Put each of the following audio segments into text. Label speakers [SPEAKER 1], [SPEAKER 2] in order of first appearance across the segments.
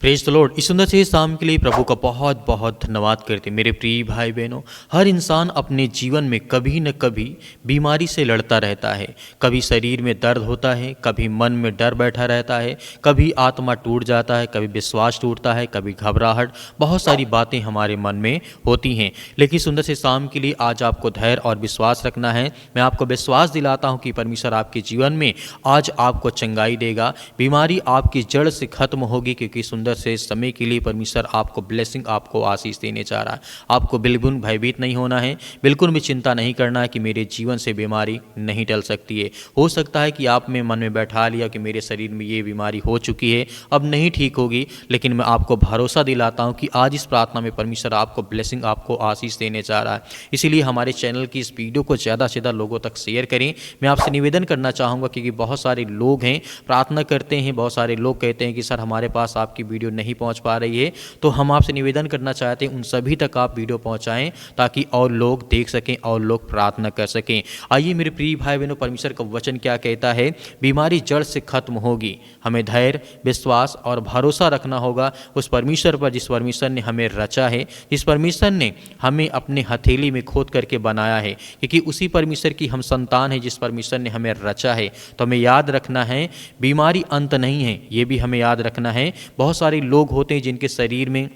[SPEAKER 1] Praise the Lord. इस सुंदर से शाम के लिए प्रभु का बहुत बहुत धन्यवाद करते। मेरे प्रिय भाई बहनों, हर इंसान अपने जीवन में कभी न कभी बीमारी से लड़ता रहता है। कभी शरीर में दर्द होता है, कभी मन में डर बैठा रहता है, कभी आत्मा टूट जाता है, कभी विश्वास टूटता है, कभी घबराहट, बहुत सारी बातें हमारे मन में होती हैं। लेकिन सुंदर से शाम के लिए आज आपको धैर्य और विश्वास रखना है। मैं आपको विश्वास दिलाता हूँ कि परमेश्वर आपके जीवन में आज आपको चंगाई देगा। बीमारी आपकी जड़ से खत्म होगी, क्योंकि सुंदर से समय के लिए परमेश्वर आपको ब्लेसिंग, आपको आशीष देने जा रहा है। आपको बिल्कुल भयभीत नहीं होना है, बिल्कुल भी चिंता नहीं करना है कि मेरे जीवन से बीमारी नहीं टल सकती है। हो सकता है कि आप में मन में बैठा लिया कि मेरे शरीर में ये बीमारी हो चुकी है, अब नहीं ठीक होगी, लेकिन मैं आपको भरोसा दिलाता हूँ कि आज इस प्रार्थना में परमेश्वर आपको ब्लेसिंग, आपको आशीष देने जा रहा है। इसीलिए हमारे चैनल की इस वीडियो को ज़्यादा से ज़्यादा लोगों तक शेयर करें। मैं आपसे निवेदन करना चाहूँगा, क्योंकि बहुत सारे लोग हैं प्रार्थना करते हैं, बहुत सारे लोग कहते हैं कि सर हमारे पास आपकी वीडियो नहीं पहुंच पा रही है। तो हम आपसे निवेदन करना चाहते हैं उन सभी तक आप वीडियो पहुंचाएं, ताकि और लोग देख सकें और लोग प्रार्थना कर सकें। आइए मेरे प्रिय भाई बहनों, परमेश्वर का वचन क्या कहता है। बीमारी जड़ से खत्म होगी। हमें धैर्य, विश्वास और भरोसा रखना होगा उस परमेश्वर पर, जिस परमेश्वर ने हमें रचा है, जिस परमेश्वर ने हमें अपने हथेली में खोद करके बनाया है, क्योंकि उसी परमेश्वर की हम संतान है, जिस परमेश्वर ने हमें रचा है। तो हमें याद रखना है बीमारी अंत नहीं है, ये भी हमें याद रखना है। बहुत सारे लोग होते हैं जिनके शरीर में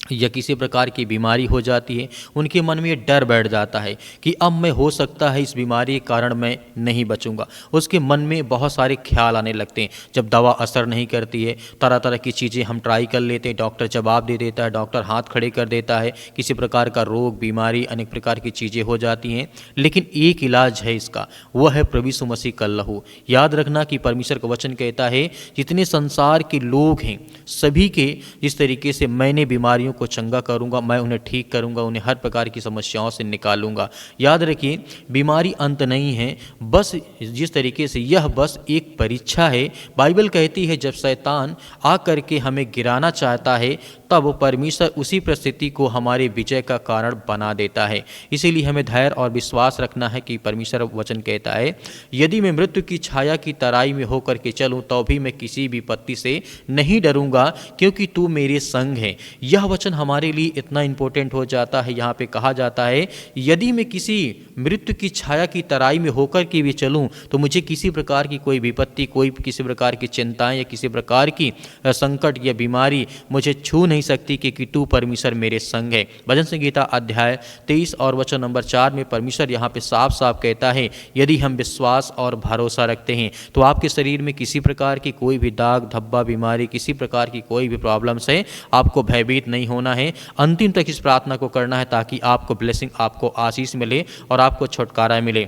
[SPEAKER 1] या किसी प्रकार की बीमारी हो जाती है, उनके मन में ये डर बैठ जाता है कि अब मैं, हो सकता है इस बीमारी के कारण मैं नहीं बचूंगा। उसके मन में बहुत सारे ख्याल आने लगते हैं। जब दवा असर नहीं करती है, तरह तरह की चीज़ें हम ट्राई कर लेते हैं, डॉक्टर जवाब दे देता है, डॉक्टर हाथ खड़े कर देता है, किसी प्रकार का रोग, बीमारी, अनेक प्रकार की चीज़ें हो जाती हैं। लेकिन एक इलाज है इसका, वह है प्रभु यीशु मसीह का लहू। याद रखना कि परमेश्वर का वचन कहता है जितने संसार के लोग हैं, सभी के जिस तरीके से मैंने बीमारियों को चंगा करूंगा, मैं उन्हें ठीक करूंगा, उन्हें हर प्रकार की समस्याओं से निकालूंगा। याद रखिए, बीमारी अंत नहीं है, बस जिस तरीके से यह बस एक परीक्षा है। बाइबल कहती है जब शैतान आ करके हमें गिराना चाहता है, तब परमेश्वर उसी परिस्थिति को हमारे विजय का कारण बना देता है। इसीलिए हमें धैर्य और विश्वास रखना है कि परमेश्वर वचन कहता है, यदि मैं मृत्यु की छाया की तराई में होकर के चलूं, तो भी मैं किसी विपत्ति से नहीं डरूंगा, क्योंकि तू मेरे संग है। यह वचन हमारे लिए इतना इंपॉर्टेंट हो जाता है। यहाँ पे कहा जाता है, यदि मैं किसी मृत्यु की छाया की तराई में होकर के भी चलूं, तो मुझे किसी प्रकार की कोई विपत्ति, कोई किसी प्रकार की चिंताएं या किसी प्रकार की संकट या बीमारी मुझे छू नहीं सकती, क्योंकि तू परमेश्वर मेरे संग है। भजन संगीता अध्याय 23 और वचन नंबर 4 में परमेश्वर यहाँ पे साफ साफ कहता है, यदि हम विश्वास और भरोसा रखते हैं, तो आपके शरीर में किसी प्रकार की कोई भी दाग धब्बा, बीमारी, किसी प्रकार की कोई भी प्रॉब्लम से आपको भयभीत नहीं होना है। अंतिम तक इस प्रार्थना को करना है, ताकि आपको ब्लेसिंग, आपको आशीष मिले और आपको छुटकारा मिले।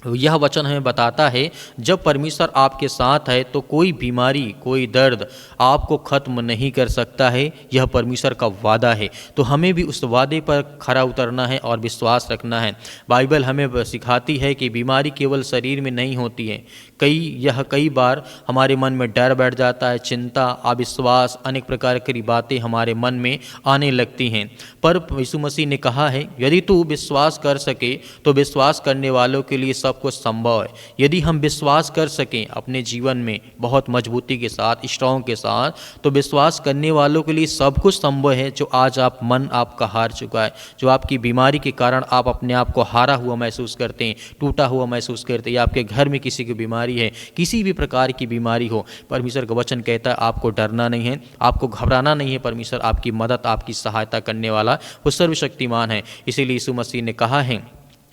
[SPEAKER 1] यह वचन हमें बताता है, जब परमेश्वर आपके साथ है तो कोई बीमारी, कोई दर्द आपको खत्म नहीं कर सकता है। यह परमेश्वर का वादा है। तो हमें भी उस वादे पर खरा उतरना है और विश्वास रखना है। बाइबल हमें सिखाती है कि बीमारी केवल शरीर में नहीं होती है। कई बार हमारे मन में डर बैठ जाता है, चिंता, अविश्वास, अनेक प्रकार की बातें हमारे मन में आने लगती हैं। पर यीशु मसीह ने कहा है, यदि तू विश्वास कर सके, तो विश्वास करने वालों के लिए सब कुछ संभव है। यदि हम विश्वास कर सकें अपने जीवन में बहुत मजबूती के साथ, स्ट्रॉन्ग के साथ, तो विश्वास करने वालों के लिए सब कुछ संभव है। जो आज मन आपका हार चुका है, जो आपकी बीमारी के कारण आप अपने आप को हारा हुआ महसूस करते हैं, टूटा हुआ महसूस करते हैं, या आपके घर में किसी की बीमारी है, किसी भी प्रकार की बीमारी हो, परमेश्वर का वचन कहता है आपको डरना नहीं है, आपको घबराना नहीं है। परमेश्वर आपकी मदद, आपकी सहायता करने वाला वो सर्वशक्तिमान है। इसीलिए यीशु मसीह ने कहा है,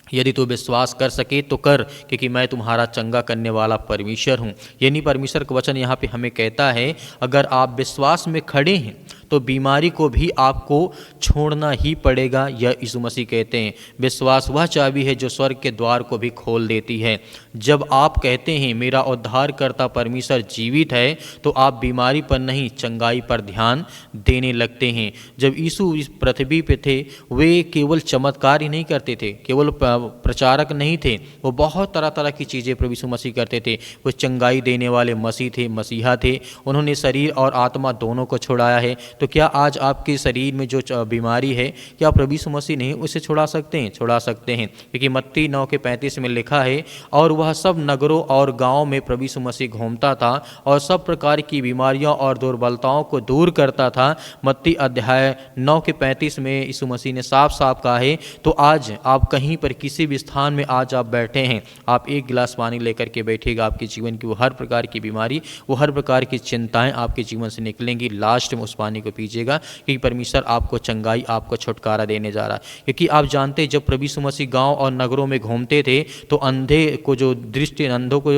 [SPEAKER 1] यदि तू विश्वास कर सके तो कर, क्योंकि मैं तुम्हारा चंगा करने वाला परमेश्वर हूँ। यानी परमेश्वर का वचन यहाँ पे हमें कहता है, अगर आप विश्वास में खड़े हैं तो बीमारी को भी आपको छोड़ना ही पड़ेगा। यह यीशु मसीह कहते हैं, विश्वास वह चाबी है जो स्वर्ग के द्वार को भी खोल देती है। जब आप कहते हैं मेरा उद्धारकर्ता परमेश्वर जीवित है, तो आप बीमारी पर नहीं, चंगाई पर ध्यान देने लगते हैं। जब यीशु इस पृथ्वी पे थे, वे केवल चमत्कार ही नहीं करते थे, केवल प्रचारक नहीं थे, वो बहुत तरह तरह की चीज़ें प्रभु यीशु मसीह करते थे। वो चंगाई देने वाले मसीह थे, मसीहा थे। उन्होंने शरीर और आत्मा दोनों को छुड़ाया है। तो क्या आज आपके शरीर में जो बीमारी है, क्या प्रभु यीशु मसीह नहीं उसे छुड़ा सकते हैं? छुड़ा सकते हैं, क्योंकि मत्ती 9:35 में लिखा है, और वह सब नगरों और गाँव में प्रभु यीशु मसीह घूमता था और सब प्रकार की बीमारियों और दुर्बलताओं को दूर करता था। मत्ती अध्याय 9:35 में यीशु मसीह ने साफ साफ कहा है। तो आज आप कहीं पर किसी भी स्थान में आज आप बैठे हैं, आप एक गिलास पानी लेकर के बैठिएगा, आपके जीवन की वो हर प्रकार की बीमारी, वो हर प्रकार की चिंताएं आपके जीवन से निकलेंगी। लास्ट में उस पानी को पीजिएगा, क्योंकि परमेश्वर आपको चंगाई, आपको छुटकारा देने जा रहा है। क्योंकि आप जानते हैं, जब प्रभु यीशु मसीह गाँव और नगरों में घूमते थे तो अंधे को जो दृष्टि, अंधों को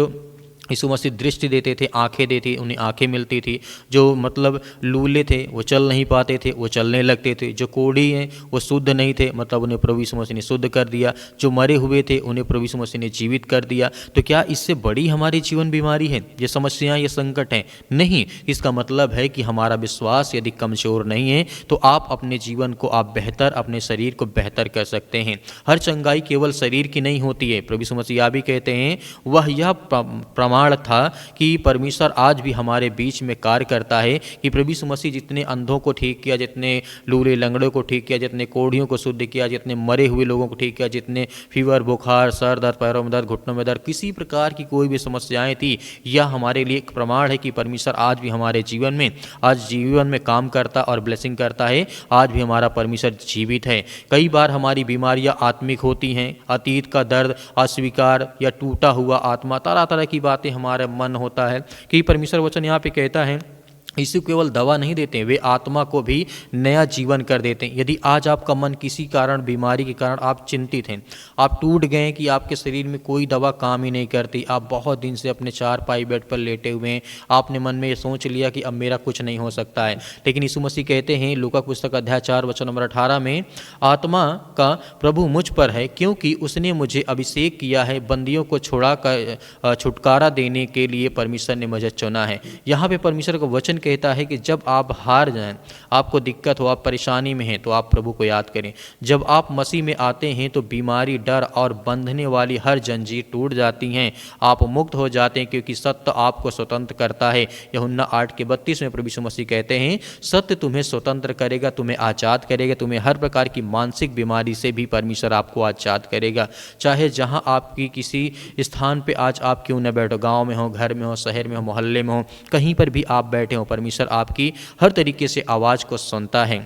[SPEAKER 1] यीशु मसीह दृष्टि देते थे, आंखें देते, उन्हें आंखें मिलती थी। जो मतलब लूले थे वो चल नहीं पाते थे, वो चलने लगते थे। जो कोढ़ी हैं वो शुद्ध नहीं थे, मतलब उन्हें प्रभु यीशु मसीह ने शुद्ध कर दिया। जो मरे हुए थे उन्हें प्रभु यीशु मसीह ने जीवित कर दिया। तो क्या इससे बड़ी हमारी जीवन बीमारी है, ये समस्याएं, ये संकट हैं? नहीं। इसका मतलब है कि हमारा विश्वास यदि कमज़ोर नहीं है तो आप अपने जीवन को आप बेहतर, अपने शरीर को बेहतर कर सकते हैं। हर चंगाई केवल शरीर की नहीं होती है। प्रभु यीशु मसीह यह भी कहते हैं, वह यह प्रमाण था कि परमेश्वर आज भी हमारे बीच में कार्य करता है, कि प्रभु यीशु मसीह जितने अंधों को ठीक किया, जितने लूले लंगड़ों को ठीक किया, जितने कोढ़ियों को शुद्ध किया, जितने मरे हुए लोगों को ठीक किया, जितने फीवर, बुखार, सर दर्द, पैरों में दर्द, घुटनों में दर्द, किसी प्रकार की कोई भी समस्याएं थी, यह हमारे लिए एक प्रमाण है कि परमेश्वर आज भी हमारे जीवन में, आज जीवन में काम करता और ब्लेसिंग करता है। आज भी हमारा परमेश्वर जीवित है। कई बार हमारी बीमारियां आत्मिक होती हैं, अतीत का दर्द, अस्वीकार या टूटा हुआ आत्मा, तरह तरह की बातें हमारा मन होता है। कि परमेश्वर वचन यहाँ पे कहता है, यीशु केवल दवा नहीं देते, वे आत्मा को भी नया जीवन कर देते हैं। यदि आज आपका मन किसी कारण, बीमारी के कारण आप चिंतित हैं, आप टूट गए कि आपके शरीर में कोई दवा काम ही नहीं करती, आप बहुत दिन से अपने चारपाई बेड पर लेटे हुए हैं, आपने मन में ये सोच लिया कि अब मेरा कुछ नहीं हो सकता है, लेकिन यीशु मसीह कहते हैं लूका पुस्तक अध्याय 4 वचन नंबर 18 में, आत्मा का प्रभु मुझ पर है, क्योंकि उसने मुझे अभिषेक किया है, बंदियों को छुटकारा देने के लिए परमेश्वर ने मुझे चुना है। यहाँ पे परमेश्वर का वचन कहता है कि जब आप हार जाएं, आपको दिक्कत हो, आप परेशानी में हैं, तो आप प्रभु को याद करें। जब आप मसीह में आते हैं तो बीमारी, डर और बंधने वाली हर जंजीर टूट जाती हैं, आप मुक्त हो जाते हैं, क्योंकि सत्य आपको स्वतंत्र करता है। यूहन्ना 8:32 में प्रभु यीशु मसीह कहते हैं, सत्य तुम्हें स्वतंत्र करेगा, तुम्हें आज़ाद करेगा, तुम्हें हर प्रकार की मानसिक बीमारी से भी परमेश्वर आपको आज़ाद करेगा। चाहे जहाँ आपकी किसी स्थान पे आज आप क्यों न बैठो, गाँव में हो, घर में हो, शहर में हो, मोहल्ले में हो, कहीं पर भी आप बैठे हो, परमेश्वर आपकी हर तरीके से आवाज़ को सुनता है।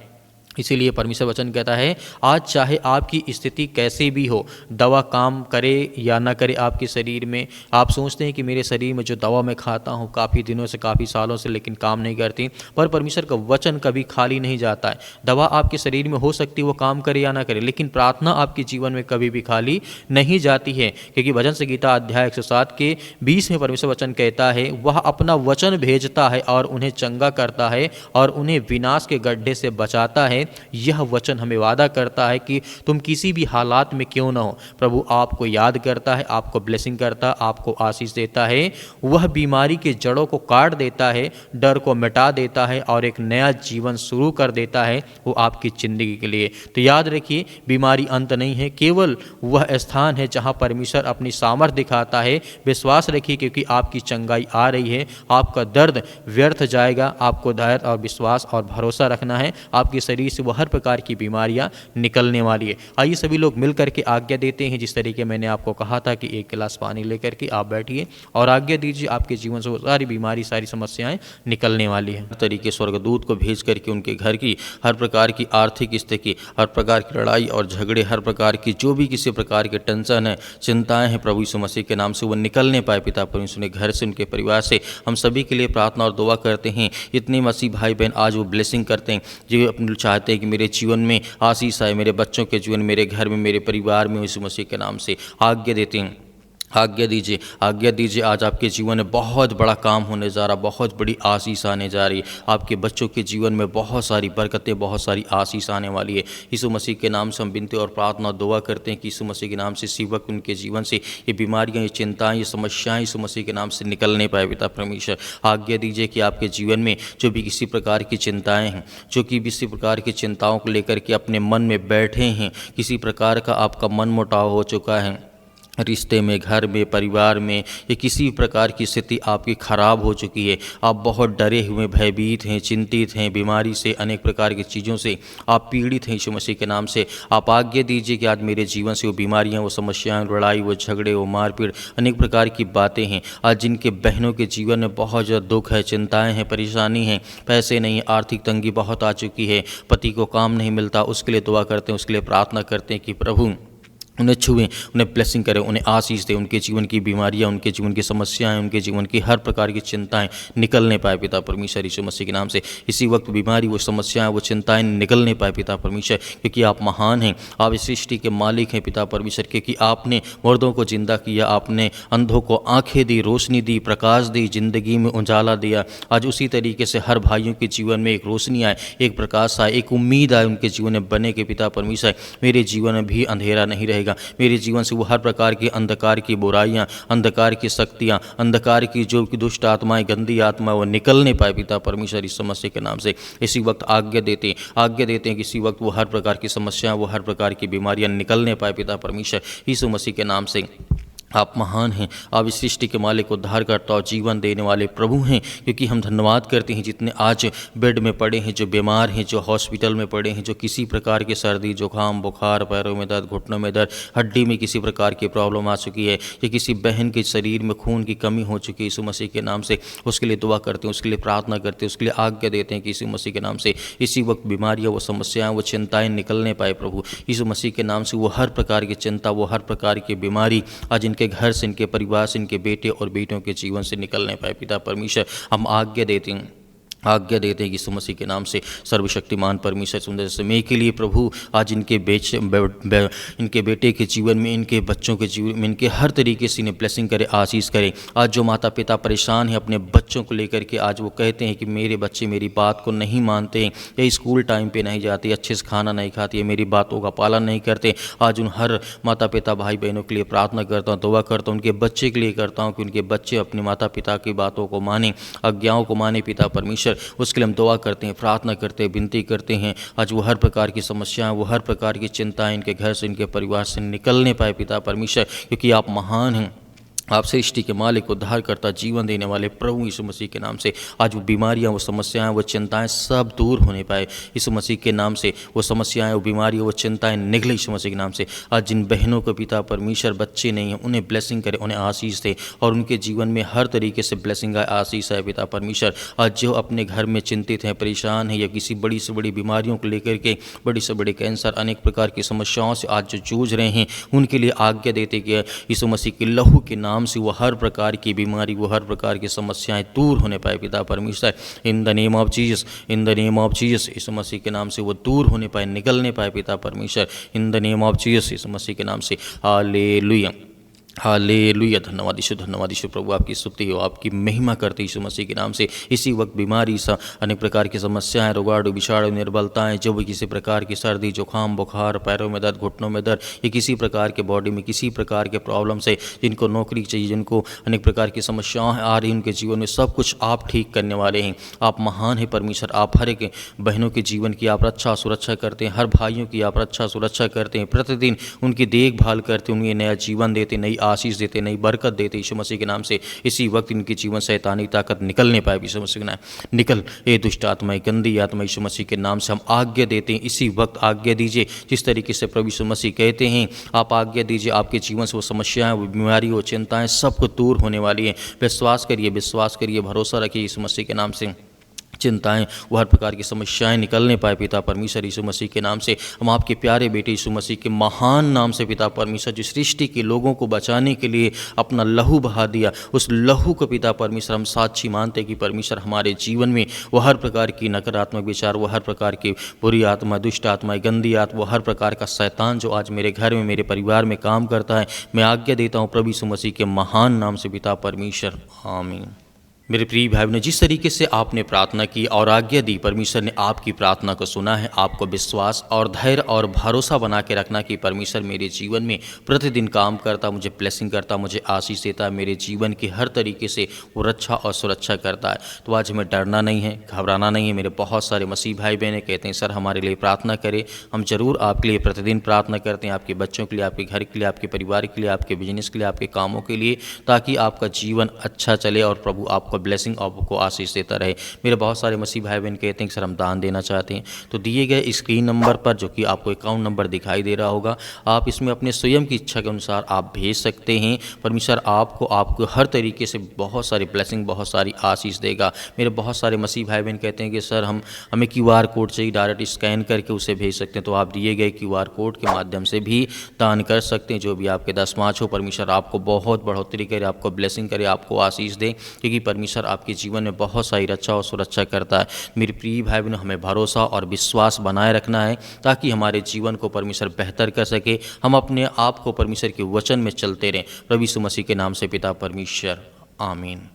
[SPEAKER 1] इसीलिए परमेश्वर वचन कहता है, आज चाहे आपकी स्थिति कैसी भी हो, दवा काम करे या ना करे आपके शरीर में, आप सोचते हैं कि मेरे शरीर में जो दवा मैं खाता हूँ काफ़ी दिनों से, काफ़ी सालों से, लेकिन काम नहीं करती, पर परमेश्वर का वचन कभी खाली नहीं जाता है। दवा आपके शरीर में हो सकती है वो काम करे या ना करे, लेकिन प्रार्थना आपके जीवन में कभी भी खाली नहीं जाती है, क्योंकि भजन संगीता अध्याय 107 के 20 में परमेश्वर वचन कहता है, वह अपना वचन भेजता है और उन्हें चंगा करता है और उन्हें विनाश के गड्ढे से बचाता है। यह वचन हमें वादा करता है कि तुम किसी भी हालात में क्यों ना हो, प्रभु आपको याद करता है, आपको ब्लेसिंग करता है, आपको आशीष देता है। वह बीमारी के जड़ों को काट देता है, डर को मिटा देता है और एक नया जीवन शुरू कर देता है, वो आपकी जिंदगी के लिए। तो याद रखिए, बीमारी अंत नहीं है, केवल वह स्थान है जहाँ परमेश्वर अपनी सामर्थ दिखाता है। विश्वास रखिए, क्योंकि आपकी चंगाई आ रही है, आपका दर्द व्यर्थ जाएगा। आपको धैर्य और विश्वास और भरोसा रखना है, आपके शरीर से वो हर प्रकार की बीमारियां निकलने वाली है। आइए सभी लोग मिल करके आज्ञा देते हैं, जिस तरीके मैंने आपको कहा था कि एक गिलास पानी लेकर के आप बैठिए और आज्ञा दीजिए, आपके जीवन से वो सारी बीमारी, सारी समस्याएं निकलने वाली है। हर तरीके स्वर्गदूत को भेज करके उनके घर की हर प्रकार की आर्थिक स्थिति, हर प्रकार की लड़ाई और झगड़े, हर प्रकार की जो भी किसी प्रकार के टेंशन है, चिंताएं हैं, प्रभु यीशु मसीह के नाम से वो निकलने पाए। पिता परमेश्वर ने घर से, उनके परिवार से हम सभी के लिए प्रार्थना और दुआ करते हैं। इतने मसीह भाई बहन आज वो ब्लेसिंग करते हैं, जो अपने चाहते हैं कि मेरे जीवन में आशीष आए, मेरे बच्चों के जीवन, मेरे घर में, मेरे परिवार में, यीशु मसीह के नाम से आज्ञा देते हैं आज्ञा दीजिए। आज आपके जीवन में बहुत बड़ा काम होने जा रहा, बहुत बड़ी आशीष आने जा रही है। आपके बच्चों के जीवन में बहुत सारी बरकतें, बहुत सारी आशीष आने वाली है। यीशु मसीह के नाम से हम विनती और प्रार्थना दुआ करते हैं कि यीशु मसीह के नाम से इसी वक्त उनके जीवन से ये बीमारियां, ये चिंताएं, ये समस्याएं यीशु मसीह के नाम से निकलने पाए। पिता परमेश्वर, आज्ञा दीजिए कि आपके जीवन में जो भी किसी प्रकार की चिंताएँ हैं, जो कि किसी प्रकार की चिंताओं को लेकर के अपने मन में बैठे हैं, किसी प्रकार का आपका मन मुटाव हो चुका है रिश्ते में, घर में, परिवार में, या किसी प्रकार की स्थिति आपकी ख़राब हो चुकी है, आप बहुत डरे हुए, भयभीत हैं, चिंतित हैं, बीमारी से, अनेक प्रकार की चीज़ों से आप पीड़ित हैं, यीशु मसीह के नाम से आप आज्ञा दीजिए कि आज मेरे जीवन से वो बीमारियां, वो समस्याएं, लड़ाई, वो झगड़े, वो मारपीट, अनेक प्रकार की बातें हैं आज जिनके बहनों के जीवन में बहुत ज़्यादा दुख है, चिंताएँ हैं, परेशानी हैं, पैसे नहीं, आर्थिक तंगी बहुत आ चुकी है, पति को काम नहीं मिलता, उसके लिए दुआ करते हैं, उसके लिए प्रार्थना करते हैं कि प्रभु उन्हें छुएं, उन्हें ब्लेसिंग करें, उन्हें आशीष दें, उनके जीवन की बीमारियां, उनके जीवन की समस्याएं, उनके जीवन की हर प्रकार की चिंताएं निकलने पाए पिता परमेश्वर यीशु मसीह के नाम से। इसी वक्त बीमारी, वो समस्याएं, वो चिंताएं निकलने पाए पिता परमेश्वर, क्योंकि आप महान हैं, आप इस सृष्टि के मालिक हैं पिता परमेश्वर, क्योंकि आपने मुर्दों को जिंदा किया, आपने अंधों को आंखें दी, रोशनी दी, प्रकाश दी, जिंदगी में उजाला दिया। आज उसी तरीके से हर भाइयों के जीवन में एक रोशनी आए, एक प्रकाश आए, एक उम्मीद आए उनके जीवन में बने के पिता परमेश्वर मेरे जीवन में भी अंधेरा नहीं रहेगा, मेरे जीवन से वो हर प्रकार की अंधकार की बुराइयां, अंधकार की शक्तियां, अंधकार की जो दुष्ट आत्माएं, गंदी आत्मा, वो निकलने पाए पिता परमेश्वर इस समस्या के नाम से। इसी वक्त आज्ञा देते हैं कि इसी वक्त वो हर प्रकार की समस्याएं, वो हर प्रकार की बीमारियां निकलने पाए पिता परमेश्वर यीशु मसीह के नाम से। आप महान हैं, आप इस सृष्टि के मालिक, उद्धारकर्ता और जीवन देने वाले प्रभु हैं, क्योंकि हम धन्यवाद करते हैं जितने आज बेड में पड़े हैं, जो बीमार हैं, जो हॉस्पिटल में पड़े हैं, जो किसी प्रकार के सर्दी, जुकाम, बुखार, पैरों में दर्द, घुटनों में दर्द, हड्डी में किसी प्रकार की प्रॉब्लम आ चुकी है, या किसी बहन के शरीर में खून की कमी हो चुकी है, यीशु मसीह के नाम से उसके लिए दुआ करते हैं, उसके लिए प्रार्थना करते हैं, उसके लिए आज्ञा देते हैं कि यीशु मसीह के नाम से इसी वक्त बीमारियाँ, वो समस्याएँ, वो चिंताएँ निकलने पाए प्रभु यीशु मसीह के नाम से। वो हर प्रकार की चिंता, वो हर प्रकार की बीमारी आज इनके घर से, इनके परिवार से, इनके बेटे और बेटियों के जीवन से निकलने पाए पिता परमेश्वर। हम आज्ञा देते हैं कि यीशु मसीह के नाम से सर्वशक्तिमान परमेश्वर सुंदर समय के लिए प्रभु आज इनके इनके बेटे के जीवन में, इनके बच्चों के जीवन में, इनके हर तरीके से इन्हें ब्लेसिंग करे, आशीष करे। आज जो माता पिता परेशान हैं अपने बच्चों को लेकर के, आज वो कहते हैं कि मेरे बच्चे मेरी बात को नहीं मानते हैं, या स्कूल टाइम पे नहीं जाते, अच्छे से खाना नहीं खाते, मेरी बातों का पालन नहीं करते, आज उन हर माता पिता भाई बहनों के लिए प्रार्थना करता हूँ, दुआ करता हूँ, उनके बच्चे के लिए करता हूँ कि उनके बच्चे अपने माता पिता की बातों को माने, आज्ञाओं को माने पिता परमेश्वर। उसके लिए हम दुआ करते हैं, प्रार्थना करते हैं, विनती करते हैं। आज वो हर प्रकार की समस्याएं, वो हर प्रकार की चिंताएं इनके घर से, इनके परिवार से निकलने पाए पिता परमेश्वर, क्योंकि आप महान हैं, आप सृष्टि के मालिक, उद्धारकर्ता, जीवन देने वाले प्रभु यीशु मसीह के नाम से आज वो बीमारियां, वो समस्याएं, वो चिंताएं सब दूर होने पाए यीशु मसीह के नाम से। वो समस्याएं, वो बीमारियां, वो चिंताएं निकले यीशु मसीह के नाम से। आज जिन बहनों को पिता परमेश्वर बच्चे नहीं हैं, उन्हें ब्लेसिंग करे, उन्हें आशीष दे, और उनके जीवन में हर तरीके से ब्लेसिंग आए, आशीष है पिता परमेश्वर। आज जो अपने घर में चिंतित हैं, परेशान हैं, या किसी बड़ी से बड़ी बीमारियों को लेकर के, बड़ी से बड़ी कैंसर, अनेक प्रकार की समस्याओं से आज जो जूझ रहे हैं, उनके लिए आज्ञा देते कि यीशु मसीह के लहू के नाम से वो हर प्रकार की बीमारी, वो हर प्रकार की समस्याएं दूर होने पाए पिता परमेश्वर। In the name of Jesus, in the name of Jesus, यीशु मसीह के नाम से वो दूर होने पाए, निकलने पाए पिता परमेश्वर। In the name of Jesus, यीशु मसीह के नाम से। Hallelujah, hallelujah. धन्यवाद यीशु प्रभु, आपकी स्तुति हो, आपकी महिमा करते यीशु मसीह के नाम से। इसी वक्त बीमारी सा, अनेक प्रकार की समस्याएं, रोगाणु, विषाणु, निर्बलताएं, जो भी किसी प्रकार की सर्दी, जुकाम, बुखार, पैरों में दर्द, घुटनों में दर्द, या किसी प्रकार के बॉडी में किसी प्रकार के प्रॉब्लम से, जिनको नौकरी चाहिए, जिनको अनेक प्रकार की समस्याएं आ रही, उनके जीवन में सब कुछ आप ठीक करने वाले हैं। आप महान हैं परमेश्वर, आप हर एक बहनों के जीवन की आप रक्षा सुरक्षा करते हैं, हर भाइयों की आप रक्षा सुरक्षा करते हैं, प्रतिदिन उनकी देखभाल करते, उन्हें नया जीवन देते, नई आशीष देते, नई बरकत देते यीशु मसीह के नाम से। इसी वक्त इनके जीवन शैतानी ताकत निकलने पाए यीशु मसीह के नाम। निकल ए दुष्ट आत्मा, गंदी आत्मा, यीशु मसीह के नाम से हम आज्ञा देते हैं। इसी वक्त आज्ञा दीजिए, जिस तरीके से प्रभु यीशु मसीह कहते हैं, आप आज्ञा दीजिए, आपके जीवन से वो समस्याएं, वो बीमारी, वो चिंताएं सब कुछ दूर होने वाली हैं। विश्वास करिए, भरोसा रखिए यीशु मसीह के नाम से चिंताएं, वो हर प्रकार की समस्याएं निकलने पाए पिता परमेश्वर यीशु मसीह के नाम से। हम आपके प्यारे बेटे यीशु मसीह के महान नाम से पिता परमेश्वर, जो सृष्टि के लोगों को बचाने के लिए अपना लहू बहा दिया, उस लहू को पिता परमेश्वर हम साक्षी मानते कि परमेश्वर हमारे जीवन में वो हर प्रकार की नकारात्मक विचार, वो हर प्रकार की बुरी आत्मा, दुष्ट आत्मा, गंदी आत्मा, वो हर प्रकार का शैतान जो आज मेरे घर में, मेरे परिवार में काम करता है, मैं आज्ञा देता हूँ प्रभु यीशु मसीह के महान नाम से पिता परमेश्वर, आमीन। मेरे प्रिय भाई बहनों, जिस तरीके से आपने प्रार्थना की और आज्ञा दी, परमेश्वर ने आपकी प्रार्थना को सुना है। आपको विश्वास और धैर्य और भरोसा बना के रखना कि परमेश्वर मेरे जीवन में प्रतिदिन काम करता, मुझे ब्लेसिंग करता, मुझे आशीष देता है, मेरे जीवन की हर तरीके से वो रक्षा और सुरक्षा करता है। तो आज हमें डरना नहीं है, घबराना नहीं है। मेरे बहुत सारे मसीह भाई बहनें कहते हैं सर हमारे लिए प्रार्थना करें। हम जरूर आपके लिए प्रतिदिन प्रार्थना करते हैं, आपके बच्चों के लिए, आपके घर के लिए, आपके परिवार के लिए, आपके बिजनेस के लिए, आपके कामों के लिए, ताकि आपका जीवन अच्छा चले और प्रभु आपको ब्लेसिंग आपको आशीष देता रहे। मेरे बहुत सारे मसीह भाई बहन कहते हैं कि सर हम दान देना चाहते हैं, तो दिए गए स्क्रीन नंबर पर जो कि आपको अकाउंट नंबर दिखाई दे रहा होगा, आप इसमें अपने स्वयं की इच्छा के अनुसार आप भेज सकते हैं। परमेश्वर आपको हर तरीके से बहुत सारी ब्लेसिंग, बहुत सारी आशीष देगा। मेरे बहुत सारे मसीह भाई बहन कहते हैं कि सर हमें QR कोड चाहिए, डायरेक्ट स्कैन करके उसे भेज सकते हैं, तो आप दिए गए QR कोड के माध्यम से भी दान कर सकते हैं। जो भी आपके दशमांश हो, परमेश्वर आपको बहुत बढ़ोतरी करे, आपको ब्लेसिंग करे, आपको आशीष दे, क्योंकि परमेश्वर आपके जीवन में बहुत सारी रक्षा और सुरक्षा करता है। मेरे प्रिय भाई बहनों, हमें भरोसा और विश्वास बनाए रखना है ताकि हमारे जीवन को परमेश्वर बेहतर कर सके। हम अपने आप को परमेश्वर के वचन में चलते रहें। प्रभु यीशु मसीह के नाम से पिता परमेश्वर, आमीन।